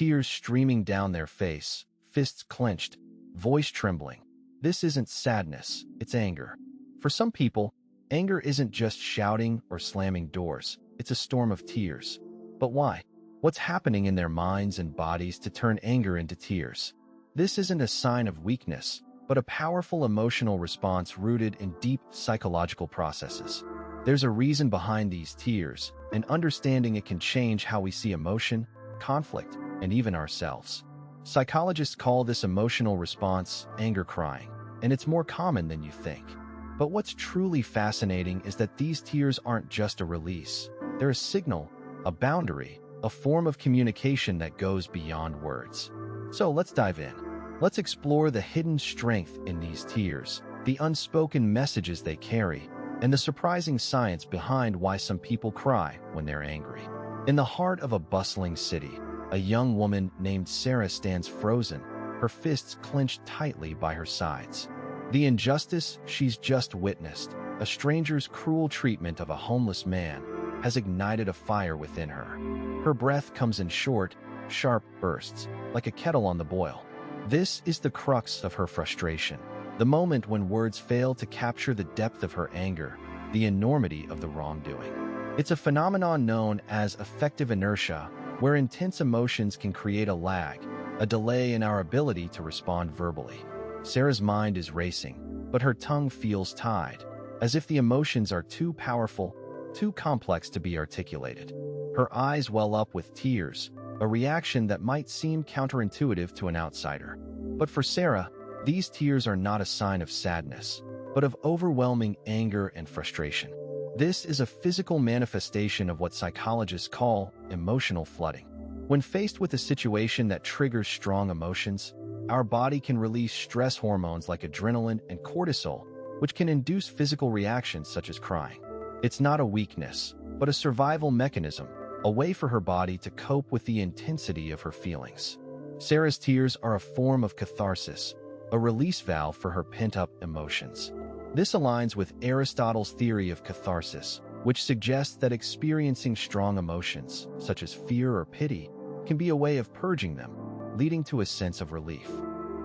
tears streaming down their face, fists clenched, voice trembling. This isn't sadness, it's anger. For some people, anger isn't just shouting or slamming doors, it's a storm of tears. But why? What's happening in their minds and bodies to turn anger into tears? This isn't a sign of weakness, but a powerful emotional response rooted in deep psychological processes. There's a reason behind these tears, and understanding it can change how we see emotion, conflict, and even ourselves. Psychologists call this emotional response anger crying, and it's more common than you think. But what's truly fascinating is that these tears aren't just a release. They're a signal, a boundary, a form of communication that goes beyond words. So let's dive in. Let's explore the hidden strength in these tears, the unspoken messages they carry, and the surprising science behind why some people cry when they're angry. In the heart of a bustling city, a young woman named Sarah stands frozen, her fists clenched tightly by her sides. The injustice she's just witnessed, a stranger's cruel treatment of a homeless man, has ignited a fire within her. Her breath comes in short, sharp bursts, like a kettle on the boil. This is the crux of her frustration, the moment when words fail to capture the depth of her anger, the enormity of the wrongdoing. It's a phenomenon known as affective inertia, where intense emotions can create a lag, a delay in our ability to respond verbally. Sarah's mind is racing, but her tongue feels tied, as if the emotions are too powerful, too complex to be articulated. Her eyes well up with tears, a reaction that might seem counterintuitive to an outsider. But for Sarah, these tears are not a sign of sadness, but of overwhelming anger and frustration. This is a physical manifestation of what psychologists call emotional flooding. When faced with a situation that triggers strong emotions, our body can release stress hormones like adrenaline and cortisol, which can induce physical reactions such as crying. It's not a weakness, but a survival mechanism, a way for her body to cope with the intensity of her feelings. Sarah's tears are a form of catharsis, a release valve for her pent-up emotions. This aligns with Aristotle's theory of catharsis, which suggests that experiencing strong emotions, such as fear or pity, can be a way of purging them, leading to a sense of relief.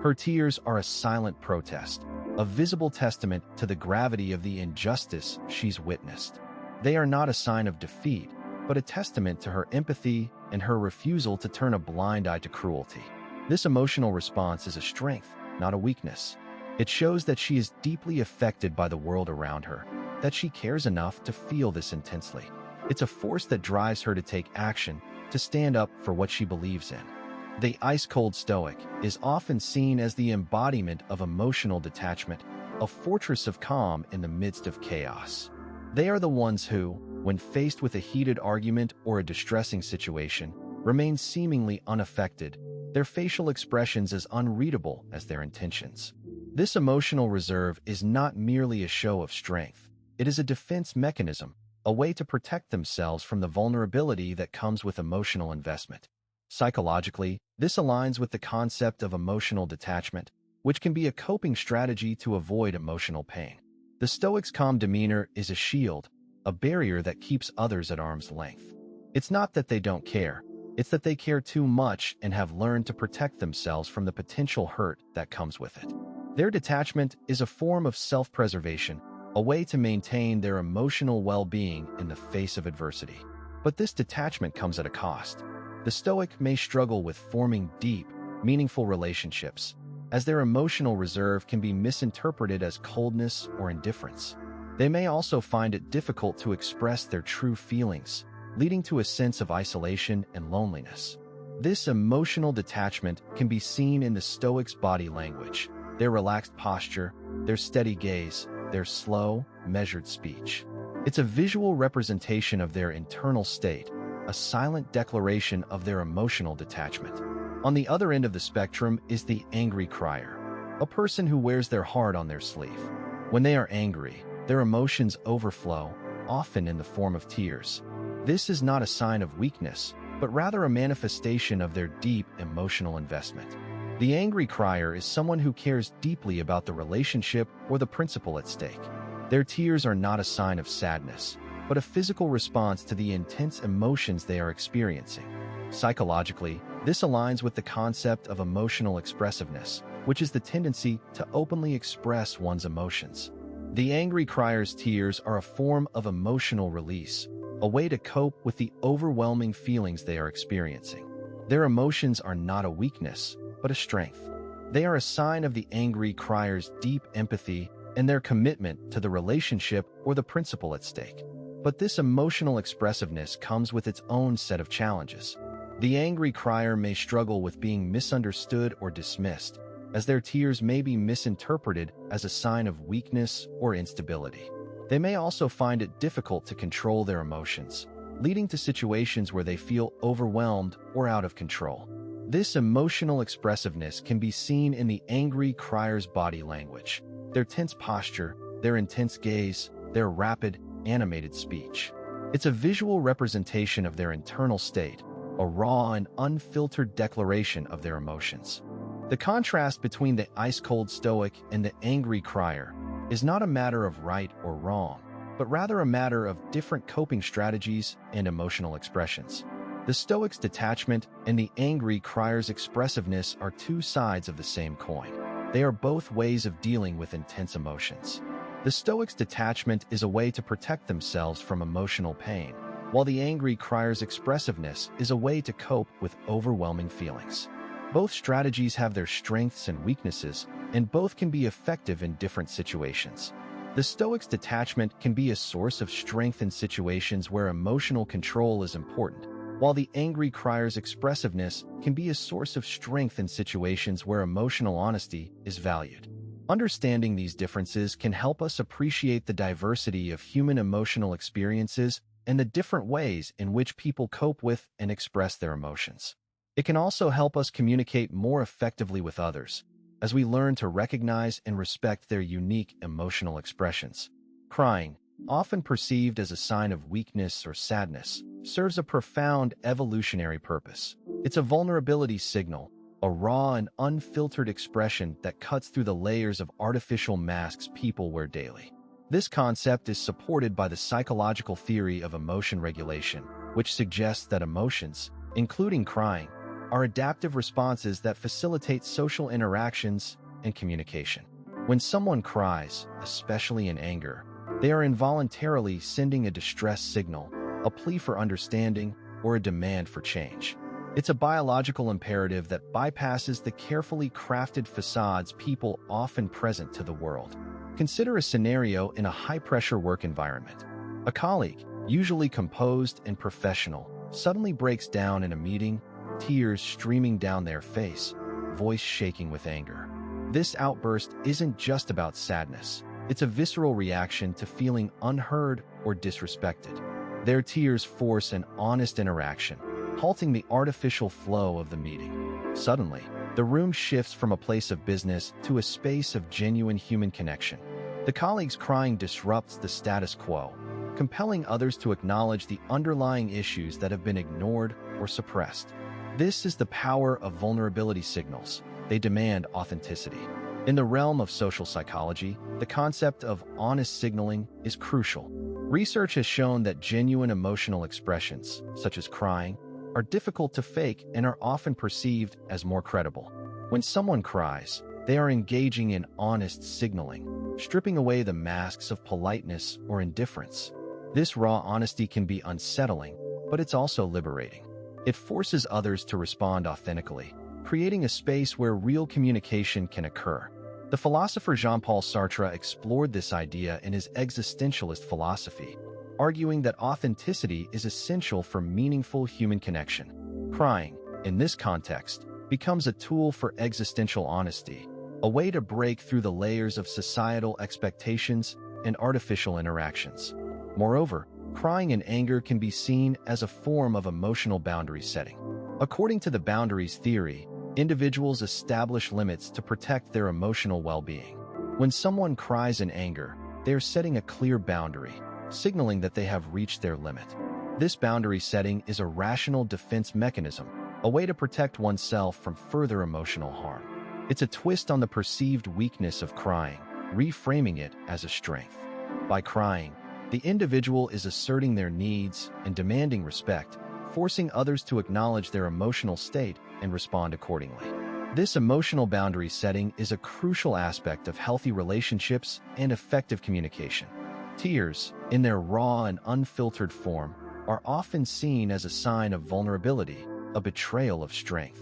Her tears are a silent protest, a visible testament to the gravity of the injustice she's witnessed. They are not a sign of defeat, but a testament to her empathy and her refusal to turn a blind eye to cruelty. This emotional response is a strength, not a weakness. It shows that she is deeply affected by the world around her, that she cares enough to feel this intensely. It's a force that drives her to take action, to stand up for what she believes in. The ice-cold stoic is often seen as the embodiment of emotional detachment, a fortress of calm in the midst of chaos. They are the ones who, when faced with a heated argument or a distressing situation, remain seemingly unaffected, their facial expressions as unreadable as their intentions. This emotional reserve is not merely a show of strength. It is a defense mechanism, a way to protect themselves from the vulnerability that comes with emotional investment. Psychologically, this aligns with the concept of emotional detachment, which can be a coping strategy to avoid emotional pain. The Stoics' calm demeanor is a shield, a barrier that keeps others at arm's length. It's not that they don't care, it's that they care too much and have learned to protect themselves from the potential hurt that comes with it. Their detachment is a form of self-preservation, a way to maintain their emotional well-being in the face of adversity. But this detachment comes at a cost. The Stoic may struggle with forming deep, meaningful relationships, as their emotional reserve can be misinterpreted as coldness or indifference. They may also find it difficult to express their true feelings, leading to a sense of isolation and loneliness. This emotional detachment can be seen in the Stoics' body language, their relaxed posture, their steady gaze, their slow, measured speech. It's a visual representation of their internal state, a silent declaration of their emotional detachment. On the other end of the spectrum is the angry crier, a person who wears their heart on their sleeve. When they are angry, their emotions overflow, often in the form of tears. This is not a sign of weakness, but rather a manifestation of their deep emotional investment. The angry crier is someone who cares deeply about the relationship or the principle at stake. Their tears are not a sign of sadness, but a physical response to the intense emotions they are experiencing. Psychologically, This aligns with the concept of emotional expressiveness, which is the tendency to openly express one's emotions. The angry crier's tears are a form of emotional release, a way to cope with the overwhelming feelings they are experiencing. Their emotions are not a weakness, but a strength. They are a sign of the angry crier's deep empathy and their commitment to the relationship or the principle at stake. But this emotional expressiveness comes with its own set of challenges. The angry crier may struggle with being misunderstood or dismissed, as their tears may be misinterpreted as a sign of weakness or instability. They may also find it difficult to control their emotions, leading to situations where they feel overwhelmed or out of control. This emotional expressiveness can be seen in the angry crier's body language, their tense posture, their intense gaze, their rapid, animated speech. It's a visual representation of their internal state, a raw and unfiltered declaration of their emotions. The contrast between the ice-cold stoic and the angry crier is not a matter of right or wrong, but rather a matter of different coping strategies and emotional expressions. The stoic's detachment and the angry crier's expressiveness are two sides of the same coin. They are both ways of dealing with intense emotions. The stoic's detachment is a way to protect themselves from emotional pain, while the angry crier's expressiveness is a way to cope with overwhelming feelings. Both strategies have their strengths and weaknesses, and both can be effective in different situations. The stoic's detachment can be a source of strength in situations where emotional control is important, while the angry crier's expressiveness can be a source of strength in situations where emotional honesty is valued. Understanding these differences can help us appreciate the diversity of human emotional experiences and the different ways in which people cope with and express their emotions. It can also help us communicate more effectively with others, as we learn to recognize and respect their unique emotional expressions. Crying, often perceived as a sign of weakness or sadness, serves a profound evolutionary purpose. It's a vulnerability signal, a raw and unfiltered expression that cuts through the layers of artificial masks people wear daily. This concept is supported by the psychological theory of emotion regulation, which suggests that emotions, including crying, are adaptive responses that facilitate social interactions and communication. When someone cries, especially in anger, they are involuntarily sending a distress signal, a plea for understanding, or a demand for change. It's a biological imperative that bypasses the carefully crafted facades people often present to the world. Consider a scenario in a high-pressure work environment. A colleague, usually composed and professional, suddenly breaks down in a meeting, tears streaming down their face, voice shaking with anger. This outburst isn't just about sadness. It's a visceral reaction to feeling unheard or disrespected. Their tears force an honest interaction, halting the artificial flow of the meeting. Suddenly, the room shifts from a place of business to a space of genuine human connection. The colleague's crying disrupts the status quo, compelling others to acknowledge the underlying issues that have been ignored or suppressed. This is the power of vulnerability signals. They demand authenticity. In the realm of social psychology, the concept of honest signaling is crucial. Research has shown that genuine emotional expressions, such as crying, are difficult to fake and are often perceived as more credible. When someone cries, they are engaging in honest signaling, stripping away the masks of politeness or indifference. This raw honesty can be unsettling, but it's also liberating. It forces others to respond authentically, creating a space where real communication can occur. The philosopher Jean-Paul Sartre explored this idea in his existentialist philosophy, arguing that authenticity is essential for meaningful human connection. Crying, in this context, becomes a tool for existential honesty, a way to break through the layers of societal expectations and artificial interactions. Moreover, crying in anger can be seen as a form of emotional boundary setting. According to the boundaries theory, individuals establish limits to protect their emotional well-being. When someone cries in anger, they are setting a clear boundary, signaling that they have reached their limit. This boundary setting is a rational defense mechanism, a way to protect oneself from further emotional harm. It's a twist on the perceived weakness of crying, reframing it as a strength. By crying, the individual is asserting their needs and demanding respect, forcing others to acknowledge their emotional state and respond accordingly. This emotional boundary setting is a crucial aspect of healthy relationships and effective communication. Tears, in their raw and unfiltered form, are often seen as a sign of vulnerability, a betrayal of strength.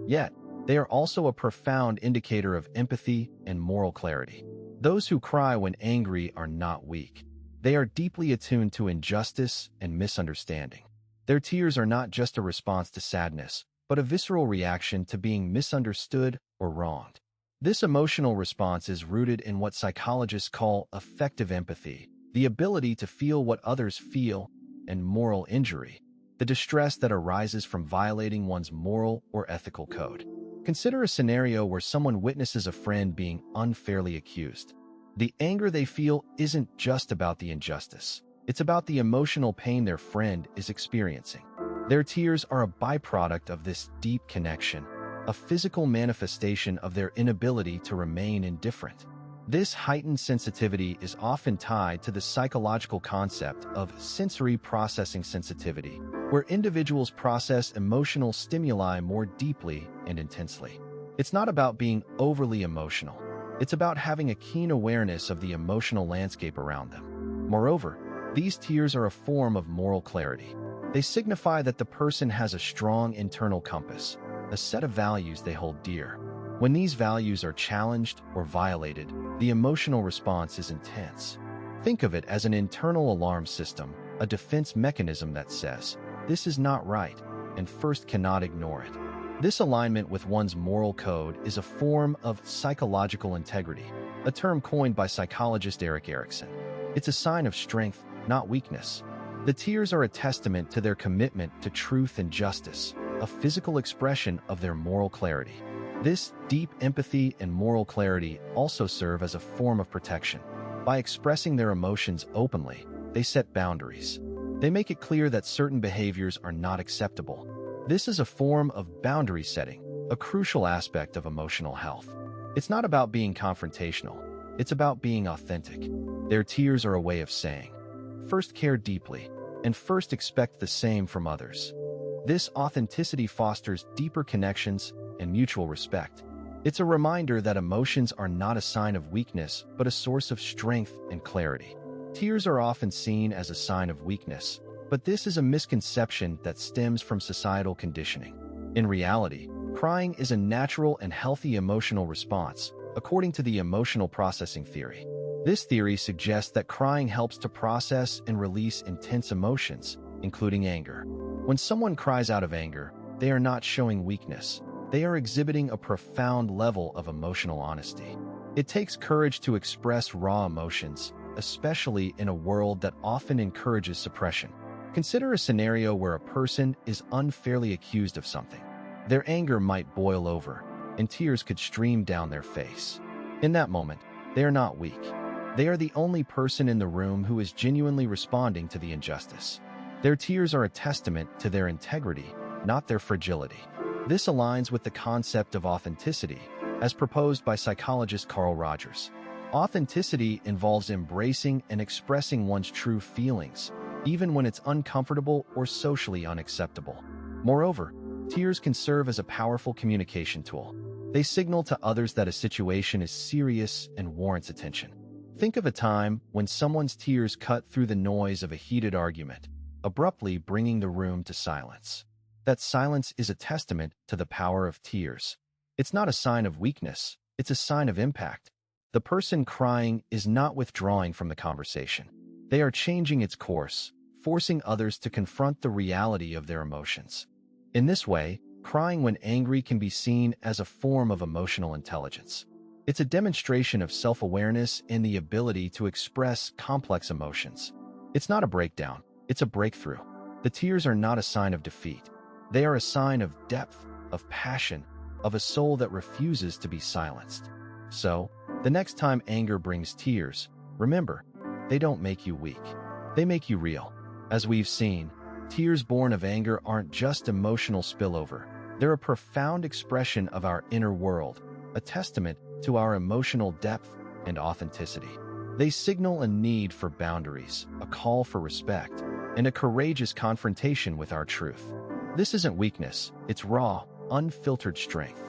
Yet, they are also a profound indicator of empathy and moral clarity. Those who cry when angry are not weak. They are deeply attuned to injustice and misunderstanding. Their tears are not just a response to sadness, but a visceral reaction to being misunderstood or wronged. This emotional response is rooted in what psychologists call affective empathy, the ability to feel what others feel, and moral injury, the distress that arises from violating one's moral or ethical code. Consider a scenario where someone witnesses a friend being unfairly accused. The anger they feel isn't just about the injustice. It's about the emotional pain their friend is experiencing. Their tears are a byproduct of this deep connection, a physical manifestation of their inability to remain indifferent. This heightened sensitivity is often tied to the psychological concept of sensory processing sensitivity, where individuals process emotional stimuli more deeply and intensely. It's not about being overly emotional. It's about having a keen awareness of the emotional landscape around them. Moreover, these tears are a form of moral clarity. They signify that the person has a strong internal compass, a set of values they hold dear. When these values are challenged or violated, the emotional response is intense. Think of it as an internal alarm system, a defense mechanism that says, "This is not right," and first cannot ignore it. This alignment with one's moral code is a form of psychological integrity, a term coined by psychologist Erik Erikson. It's a sign of strength, not weakness. The tears are a testament to their commitment to truth and justice, a physical expression of their moral clarity. This deep empathy and moral clarity also serve as a form of protection. By expressing their emotions openly, they set boundaries. They make it clear that certain behaviors are not acceptable. This is a form of boundary setting, a crucial aspect of emotional health. It's not about being confrontational. It's about being authentic. Their tears are a way of saying, "First care deeply, and first expect the same from others." This authenticity fosters deeper connections and mutual respect. It's a reminder that emotions are not a sign of weakness, but a source of strength and clarity. Tears are often seen as a sign of weakness, but this is a misconception that stems from societal conditioning. In reality, crying is a natural and healthy emotional response, according to the emotional processing theory. This theory suggests that crying helps to process and release intense emotions, including anger. When someone cries out of anger, they are not showing weakness. They are exhibiting a profound level of emotional honesty. It takes courage to express raw emotions, especially in a world that often encourages suppression. Consider a scenario where a person is unfairly accused of something. Their anger might boil over, and tears could stream down their face. In that moment, they are not weak. They are the only person in the room who is genuinely responding to the injustice. Their tears are a testament to their integrity, not their fragility. This aligns with the concept of authenticity, as proposed by psychologist Carl Rogers. Authenticity involves embracing and expressing one's true feelings, even when it's uncomfortable or socially unacceptable. Moreover, tears can serve as a powerful communication tool. They signal to others that a situation is serious and warrants attention. Think of a time when someone's tears cut through the noise of a heated argument, abruptly bringing the room to silence. That silence is a testament to the power of tears. It's not a sign of weakness, it's a sign of impact. The person crying is not withdrawing from the conversation. They are changing its course, forcing others to confront the reality of their emotions. In this way, crying when angry can be seen as a form of emotional intelligence. It's a demonstration of self-awareness and the ability to express complex emotions. It's not a breakdown, it's a breakthrough. The tears are not a sign of defeat. They are a sign of depth, of passion, of a soul that refuses to be silenced. So, the next time anger brings tears, remember, they don't make you weak. They make you real. As we've seen, tears born of anger aren't just emotional spillover. They're a profound expression of our inner world, a testament to our emotional depth and authenticity. They signal a need for boundaries, a call for respect, and a courageous confrontation with our truth. This isn't weakness, it's raw, unfiltered strength.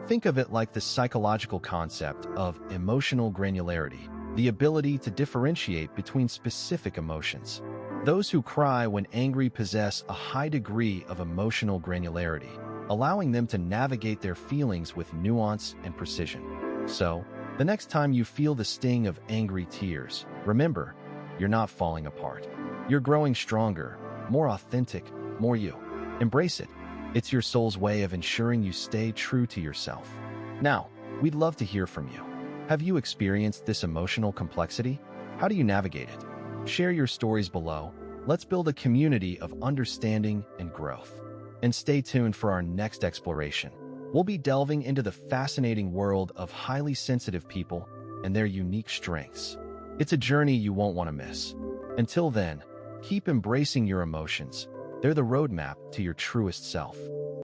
Think of it like the psychological concept of emotional granularity, the ability to differentiate between specific emotions. Those who cry when angry possess a high degree of emotional granularity, allowing them to navigate their feelings with nuance and precision. So, the next time you feel the sting of angry tears, remember, you're not falling apart. You're growing stronger, more authentic, more you. Embrace it. It's your soul's way of ensuring you stay true to yourself. Now, we'd love to hear from you. Have you experienced this emotional complexity? How do you navigate it? Share your stories below. Let's build a community of understanding and growth. And stay tuned for our next exploration. We'll be delving into the fascinating world of highly sensitive people and their unique strengths. It's a journey you won't want to miss. Until then, keep embracing your emotions. They're the roadmap to your truest self.